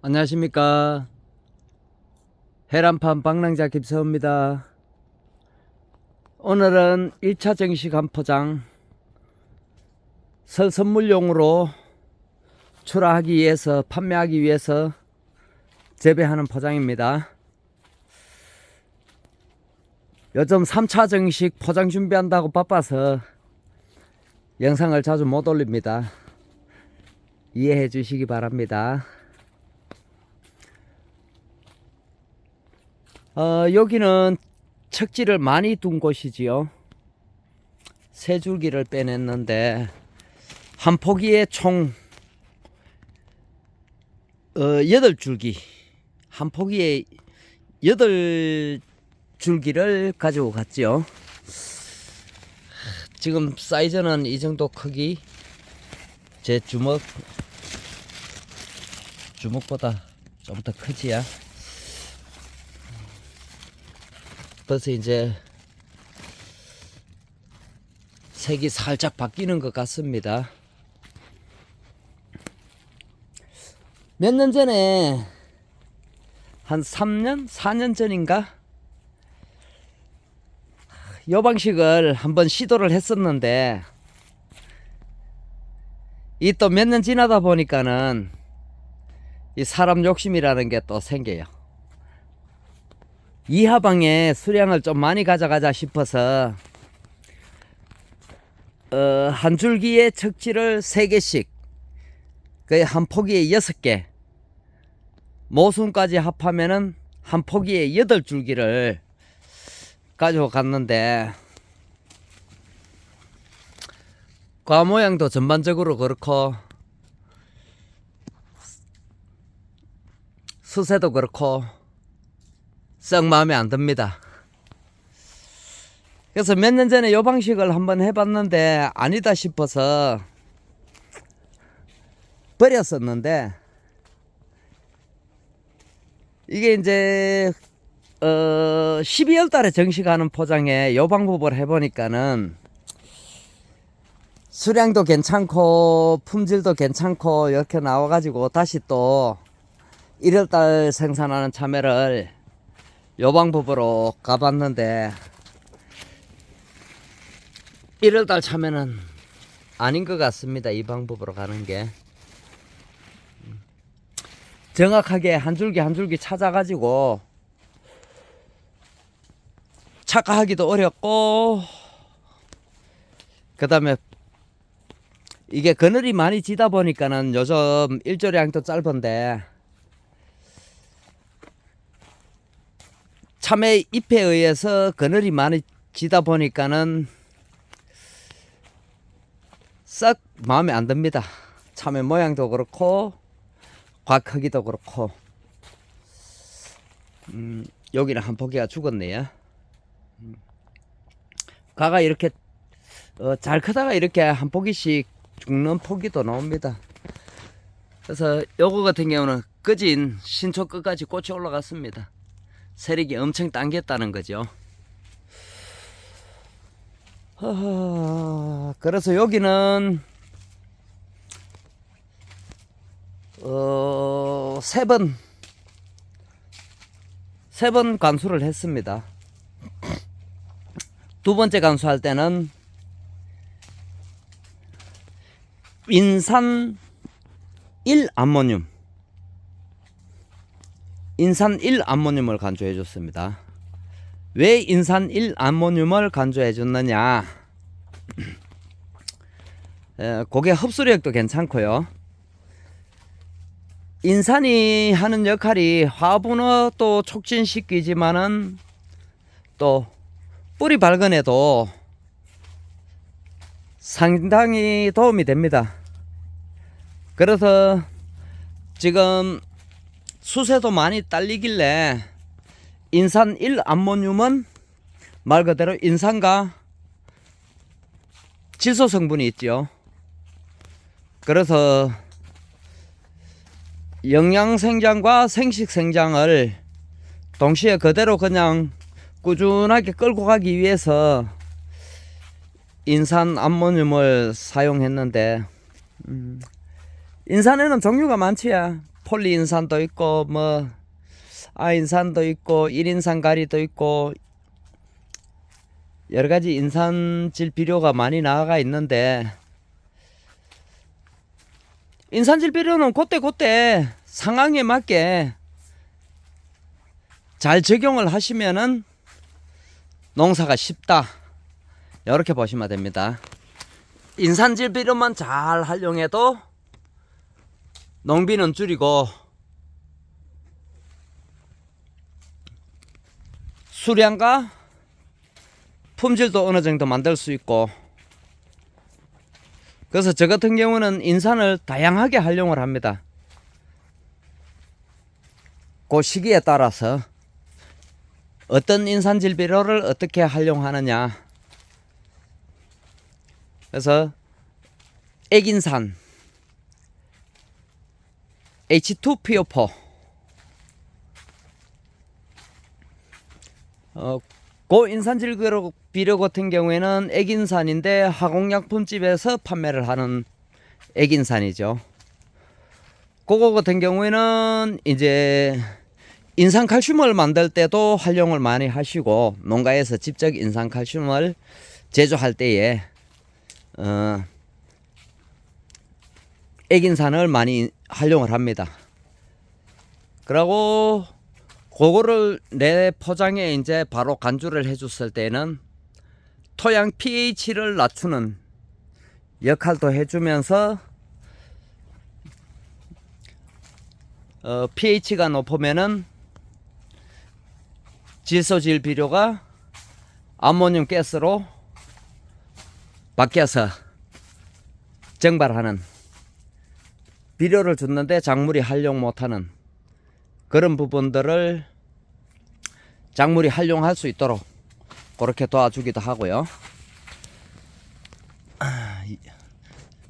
안녕하십니까. 해란판 방랑자 김서호입니다. 오늘은 1차 정식 한 포장 설 선물용으로 출하하기 위해서 판매하기 위해서 재배하는 포장입니다. 요즘 3차 정식 포장 준비한다고 바빠서 영상을 자주 못 올립니다. 이해해 주시기 바랍니다. 여기는 척지를 많이 둔 곳이지요. 세 줄기를 빼냈는데 한 포기에 총 8줄기, 한 포기에 8줄기를 가지고 갔지요. 지금 사이즈는 이 정도 크기, 제 주먹보다 좀 더 크지야. 벌써 이제 색이 살짝 바뀌는 것 같습니다. 몇 년 전에 한 3년? 4년 전인가? 요 방식을 한번 시도를 했었는데 이 또 몇 년 지나다 보니까는 이 사람 욕심이라는 게 또 생겨요. 이 하방에 수량을 좀 많이 가져가자 싶어서 한 줄기에 척지를 3개씩, 거의 한 포기에 6개, 모순까지 합하면은 한 포기에 8줄기를 가지고 갔는데 과 모양도 전반적으로 그렇고 수세도 그렇고 썩 마음에 안 듭니다. 그래서 몇 년 전에 이 방식을 한번 해봤는데 아니다 싶어서 버렸었는데, 이게 이제 12월 달에 정식하는 포장에 이 방법을 해보니까는 수량도 괜찮고 품질도 괜찮고 이렇게 나와가지고 다시 또 1월 달 생산하는 참외를 요 방법으로 가봤는데 1월달 참외는 아닌 것 같습니다. 이 방법으로 가는 게 정확하게 한 줄기 한 줄기 찾아가지고 착화하기도 어렵고, 그 다음에 이게 그늘이 많이 지다 보니까는 요즘 일조량도 짧은데 참외 잎에 의해서 그늘이 많이 지다 보니까는 썩 마음에 안 듭니다. 참외 모양도 그렇고 과 크기도 그렇고. 여기는 한 포기가 죽었네요. 과가 이렇게 잘 크다가 이렇게 한 포기씩 죽는 포기도 나옵니다. 그래서 요거 같은 경우는 끄진 신초 끝까지 꽃이 올라갔습니다. 세력이 엄청 당겼다는 거죠. 그래서 여기는 세 번 관수를 했습니다. 두 번째 관수할 때는 인산 1 암모늄, 인산 1 암모늄을 간주해 줬습니다. 왜 인산 1 암모늄을 간주해 줬느냐? 그게 흡수력도 괜찮고요. 인산이 하는 역할이 화분도 촉진시키지만은 또 뿌리 발근에도 상당히 도움이 됩니다. 그래서 지금 수세도 많이 딸리길래 인산 1 암모늄은 말 그대로 인산과 질소 성분이 있죠. 그래서 영양생장과 생식생장을 동시에 그대로 그냥 꾸준하게 끌고 가기 위해서 인산 암모늄을 사용했는데 인산에는 종류가 많지야. 폴리인산도 있고 뭐 아인산도 있고 1인산 가리도 있고 여러가지 인산질 비료가 많이 나와 있는데, 인산질 비료는 그때 상황에 맞게 잘 적용을 하시면은 농사가 쉽다, 이렇게 보시면 됩니다. 인산질 비료만 잘 활용해도 농비는 줄이고 수량과 품질도 어느 정도 만들 수 있고, 그래서 저 같은 경우는 인산을 다양하게 활용을 합니다. 그 시기에 따라서 어떤 인산질 비료를 어떻게 활용하느냐. 그래서 액인산 H2PO4 고 인산질 비료 같은 경우에는 액인산인데 화공약품집에서 판매를 하는 액인산이죠. 그거 같은 경우에는 이제 인산칼슘을 만들 때도 활용을 많이 하시고, 농가에서 직접 인산칼슘을 제조할 때에 액인산을 많이 활용을 합니다. 그리고 그거를 내 포장에 이제 바로 간주를 해줬을 때는 토양 pH를 낮추는 역할도 해주면서 pH가 높으면은 질소질 비료가 암모늄 가스로 바뀌어서 증발하는, 비료를 줬는데 작물이 활용 못하는 그런 부분들을 작물이 활용할 수 있도록 그렇게 도와주기도 하고요.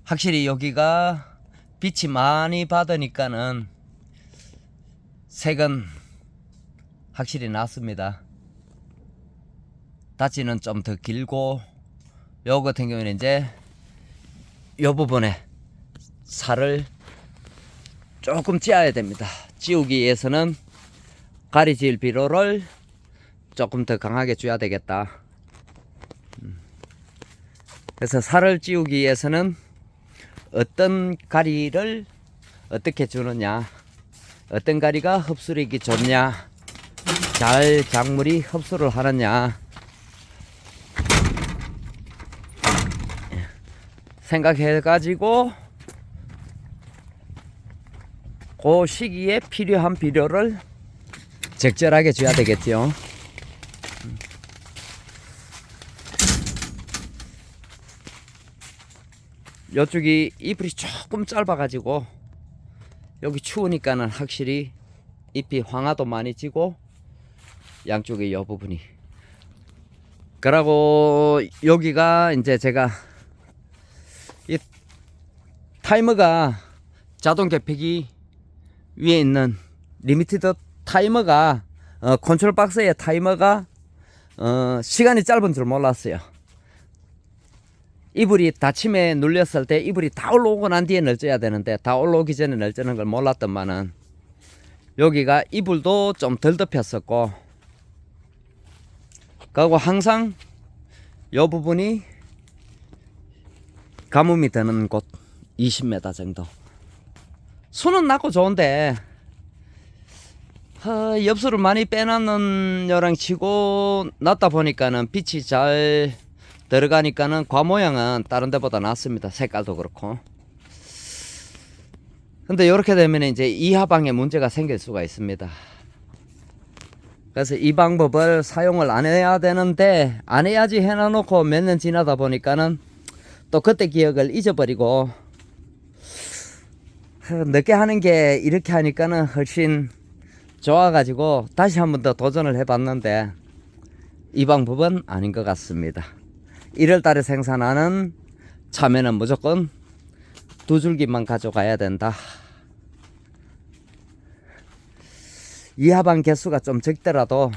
확실히 여기가 빛이 많이 받으니까는 색은 확실히 낫습니다. 다치는 좀 더 길고, 요 같은 경우는 이제 요 부분에 살을 조금 찌어야 됩니다. 찌우기 위해서는 가리질 비료를 조금 더 강하게 줘야 되겠다. 그래서 살을 찌우기 위해서는 어떤 가리를 어떻게 주느냐, 어떤 가리가 흡수력이 좋냐, 잘 작물이 흡수를 하느냐 생각해 가지고 그 시기에 필요한 비료를 적절하게 줘야 되겠죠. 이쪽이 잎이 조금 짧아 가지고 여기 추우니까는 확실히 잎이 황화도 많이 지고, 양쪽에 이 부분이, 그러고 여기가 이제 제가 이 타이머가 자동 개폐기 위에 있는 리미티드 타이머가 컨트롤 박스의 타이머가 시간이 짧은 줄 몰랐어요. 이불이 닫힘에 눌렸을 때 이불이 다 올라오고 난 뒤에 널져야 되는데, 다 올라오기 전에 널지는 걸 몰랐더만은 여기가 이불도 좀 덜 덮였었고, 그리고 항상 요 부분이 가뭄이 드는 곳 20m 정도. 수는 낮고 좋은데 엽수를 많이 빼놨는 요랑 치고 낮다 보니까는 빛이 잘 들어가니까는 과 모양은 다른 데보다 낫습니다. 색깔도 그렇고. 근데 이렇게 되면 이제 이하방에 문제가 생길 수가 있습니다. 그래서 이 방법을 사용을 안 해야 되는데, 안 해야지 해놔놓고 몇 년 지나다 보니까는 또 그때 기억을 잊어버리고, 늦게 하는 게 이렇게 하니까는 훨씬 좋아가지고 다시 한번 더 도전을 해봤는데 이 방법은 아닌 것 같습니다. 1월달에 생산하는 참외는 무조건 2줄기만 가져가야 된다. 이하방 개수가 좀 적더라도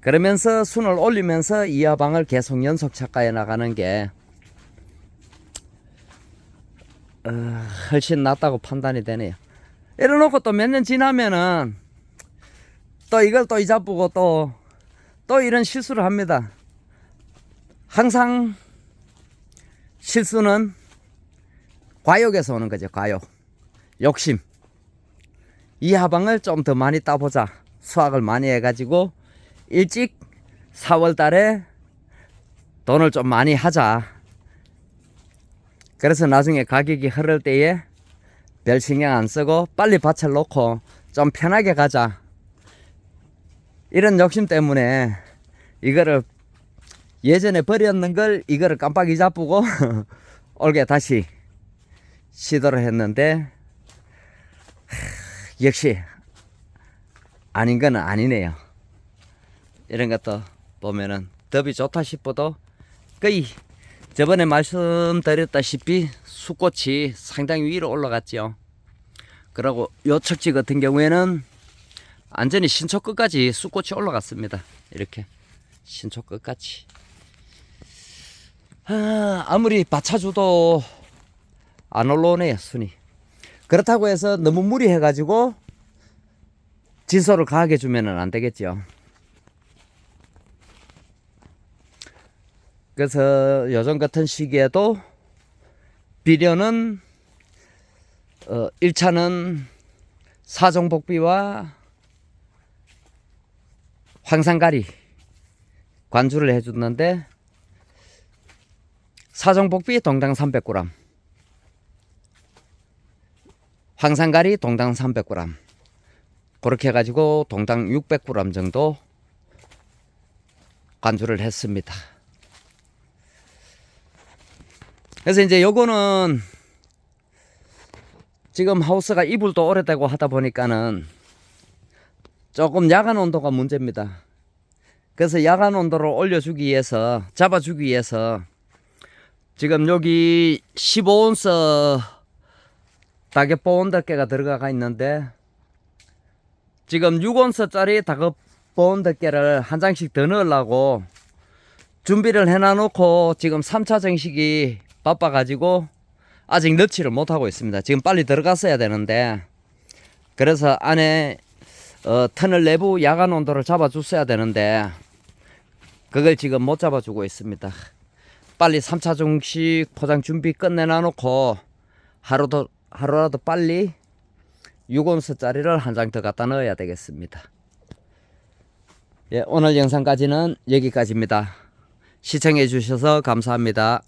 그러면서 순을 올리면서 이하방을 계속 연속 착가해 나가는 게 훨씬 낫다고 판단이 되네요. 이래놓고 또 몇 년 지나면은 또 이걸 또 잊어보고 또 이런 실수를 합니다. 항상 실수는 과욕에서 오는 거죠. 과욕, 욕심. 이 하방을 좀 더 많이 따보자, 수확을 많이 해가지고 일찍 4월 달에 돈을 좀 많이 하자. 그래서 나중에 가격이 흐를 때에 별 신경 안 쓰고 빨리 밭을 놓고 좀 편하게 가자, 이런 욕심 때문에 이거를 예전에 버렸는 걸 이거를 깜빡 잊어보고 올게 다시 시도를 했는데 역시 아닌 건 아니네요. 이런 것도 보면은 덥이 좋다 싶어도 거의 저번에 말씀드렸다시피 숫꽃이 상당히 위로 올라갔죠. 그리고 요 척지 같은 경우에는 완전히 신초 끝까지 숫꽃이 올라갔습니다. 이렇게 신초 끝까지. 아무리 받쳐줘도 안 올라오네요, 순이. 그렇다고 해서 너무 무리해가지고 진소를 가하게 주면은 안 되겠죠. 그래서 요즘 같은 시기에도 비료는 1차는 사종복비와 황산가리 관주를 해줬는데, 사종복비 동당 300g, 황산가리 동당 300g, 그렇게 해가지고 동당 600g 정도 관주를 했습니다. 그래서 이제 요거는 지금 하우스가 이불도 오래되고 하다 보니까는 조금 야간 온도가 문제입니다. 그래서 야간 온도를 올려주기 위해서, 잡아주기 위해서 지금 여기 15온스 다격보온덮개가 들어가 있는데, 지금 6온스짜리 다격보온덮개를 한 장씩 더 넣으려고 준비를 해놔놓고 지금 3차 정식이 바빠가지고 아직 넣지를 못하고 있습니다. 지금 빨리 들어갔어야 되는데, 그래서 안에 터널 내부 야간 온도를 잡아줬어야 되는데 그걸 지금 못 잡아주고 있습니다. 빨리 3차 정식 포장 준비 끝내놔놓고 하루라도 빨리 6온스짜리를 한 장 더 갖다 넣어야 되겠습니다. 예, 오늘 영상까지는 여기까지입니다. 시청해 주셔서 감사합니다.